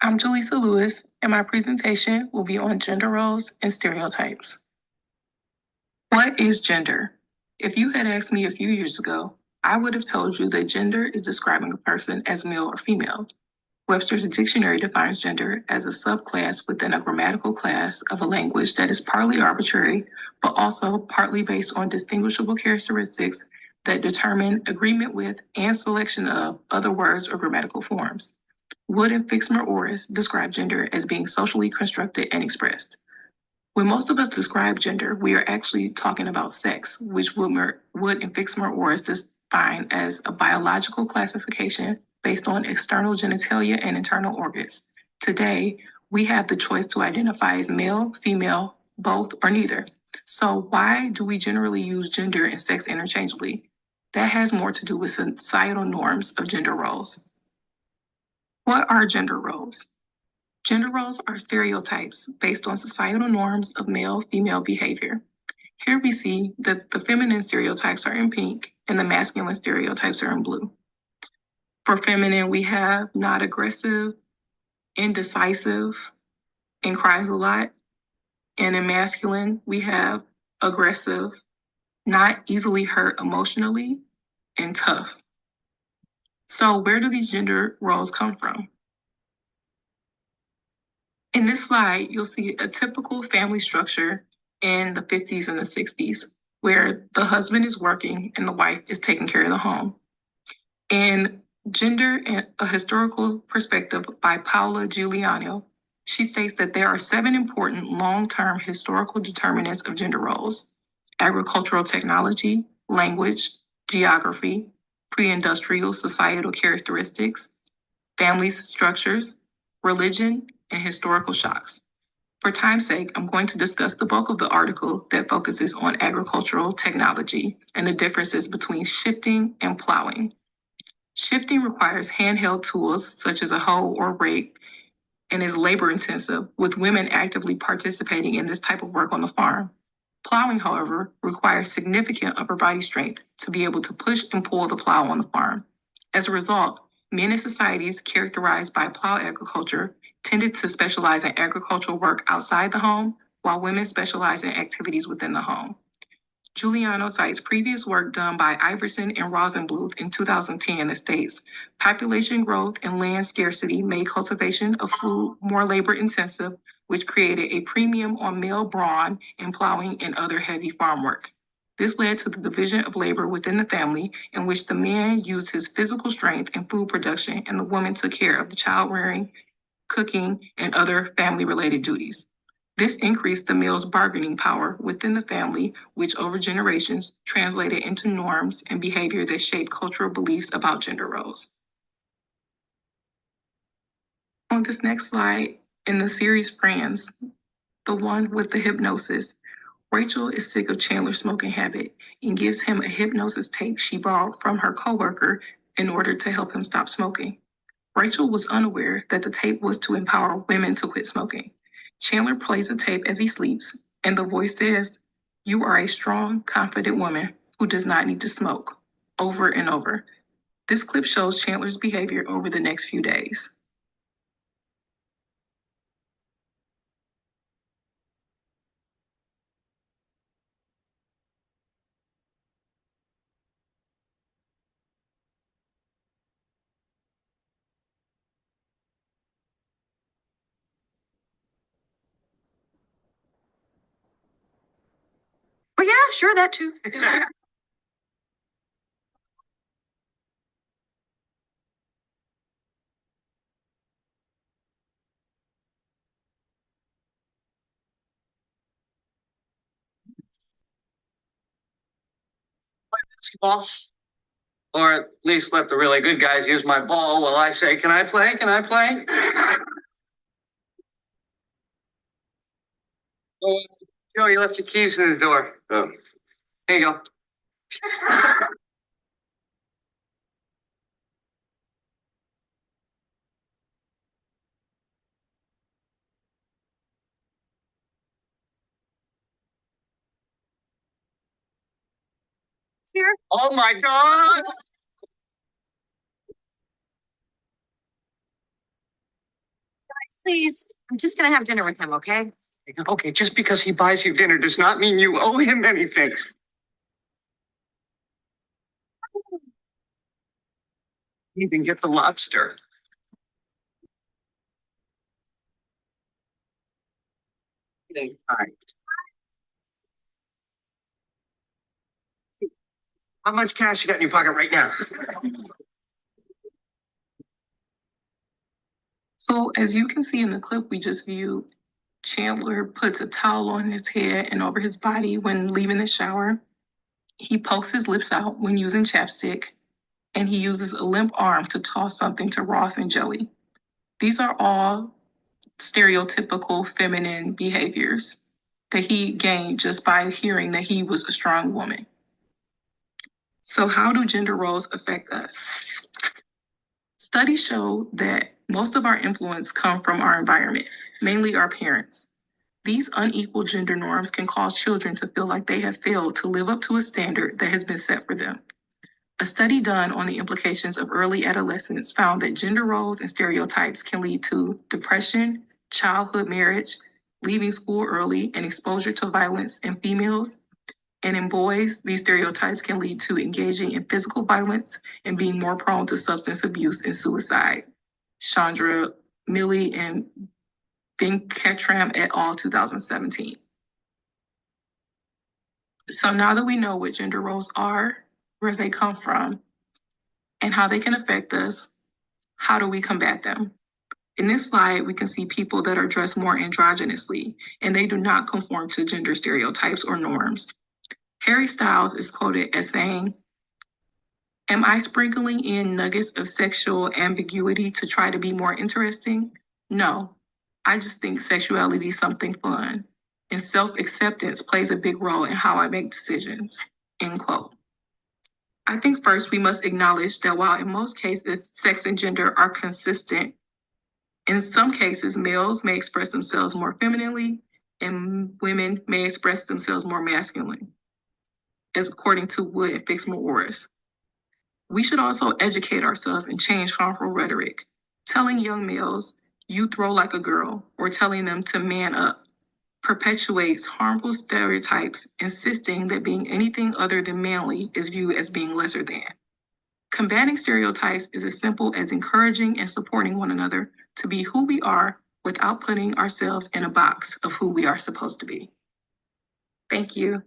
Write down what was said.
I'm Jaleesa Lewis, and my presentation will be on gender roles and stereotypes. What is gender? If you had asked me a few years ago, I would have told you that gender is describing a person as male or female. Webster's dictionary defines gender as a subclass within a grammatical class of a language that is partly arbitrary, but also partly based on distinguishable characteristics that determine agreement with and selection of other words or grammatical forms. Wood and Fixmer-Orris describe gender as being socially constructed and expressed. When most of us describe gender, we are actually talking about sex, which Wood and Fixmer-Orris define as a biological classification based on external genitalia and internal organs. Today, we have the choice to identify as male, female, both, or neither. So why do we generally use gender and sex interchangeably? That has more to do with societal norms of gender roles. What are gender roles? Gender roles are stereotypes based on societal norms of male-female behavior. Here we see that the feminine stereotypes are in pink and the masculine stereotypes are in blue. For feminine, we have not aggressive, indecisive, and cries a lot. And in masculine, we have aggressive, not easily hurt emotionally, and tough. So where do these gender roles come from? In this slide, you'll see a typical family structure in the 50s and the 60s, where the husband is working and the wife is taking care of the home. In Gender and a Historical Perspective by Paula Giuliano, she states that there are 7 important long-term historical determinants of gender roles: agricultural technology, language, geography, pre-industrial societal characteristics, family structures, religion, and historical shocks. For time's sake, I'm going to discuss the bulk of the article that focuses on agricultural technology and the differences between shifting and plowing. Shifting requires handheld tools such as a hoe or rake and is labor intensive, with women actively participating in this type of work on the farm. Plowing, however, requires significant upper body strength to be able to push and pull the plow on the farm. As a result, men in societies characterized by plow agriculture tended to specialize in agricultural work outside the home, while women specialize in activities within the home. Giuliano cites previous work done by Iverson and Rosenbluth in 2010 that states, population growth and land scarcity made cultivation of food more labor intensive, which created a premium on male brawn in plowing and other heavy farm work. This led to the division of labor within the family, in which the man used his physical strength in food production and the woman took care of the child rearing, cooking, and other family-related duties. This increased the male's bargaining power within the family, which over generations translated into norms and behavior that shape cultural beliefs about gender roles. On this next slide, in the series Friends, the one with the hypnosis, Rachel is sick of Chandler's smoking habit and gives him a hypnosis tape she borrowed from her coworker in order to help him stop smoking. Rachel was unaware that the tape was to empower women to quit smoking. Chandler plays the tape as he sleeps, and the voice says, "You are a strong, confident woman who does not need to smoke," over and over. This clip shows Chandler's behavior over the next few days. Well, yeah, sure, that too. Basketball, or at least let the really good guys use my ball while I say, "Can I play? Can I play?" Oh, Joe, you left your keys in the door. Oh. Here you go. Here. Oh my God! Please, I'm just gonna have dinner with him, okay? Okay, just because he buys you dinner does not mean you owe him anything. Even get the lobster. All right. How much cash you got in your pocket right now? So as you can see in the clip we just viewed, Chandler puts a towel on his head and over his body when leaving the shower. He pokes his lips out when using chapstick, and he uses a limp arm to toss something to Ross and Joey. These are all stereotypical feminine behaviors that he gained just by hearing that he was a strong woman. So, how do gender roles affect us? Studies show that most of our influence come from our environment, mainly our parents. These unequal gender norms can cause children to feel like they have failed to live up to a standard that has been set for them. A study done on the implications of early adolescence found that gender roles and stereotypes can lead to depression, childhood marriage, leaving school early, and exposure to violence in females. And in boys, these stereotypes can lead to engaging in physical violence and being more prone to substance abuse and suicide. Chandra Milley and Venkatram et al. 2017. So now that we know what gender roles are, where they come from, and how they can affect us, how do we combat them? In this slide, we can see people that are dressed more androgynously, and they do not conform to gender stereotypes or norms. Harry Styles is quoted as saying, "Am I sprinkling in nuggets of sexual ambiguity to try to be more interesting? No, I just think sexuality is something fun, and self-acceptance plays a big role in how I make decisions." End quote. I think first we must acknowledge that while in most cases sex and gender are consistent, in some cases males may express themselves more femininely and women may express themselves more masculinely, as according to Wood and Fixmer-Orris. We should also educate ourselves and change harmful rhetoric. Telling young males, "you throw like a girl," or telling them to man up perpetuates harmful stereotypes, insisting that being anything other than manly is viewed as being lesser than. Combating stereotypes is as simple as encouraging and supporting one another to be who we are without putting ourselves in a box of who we are supposed to be. Thank you.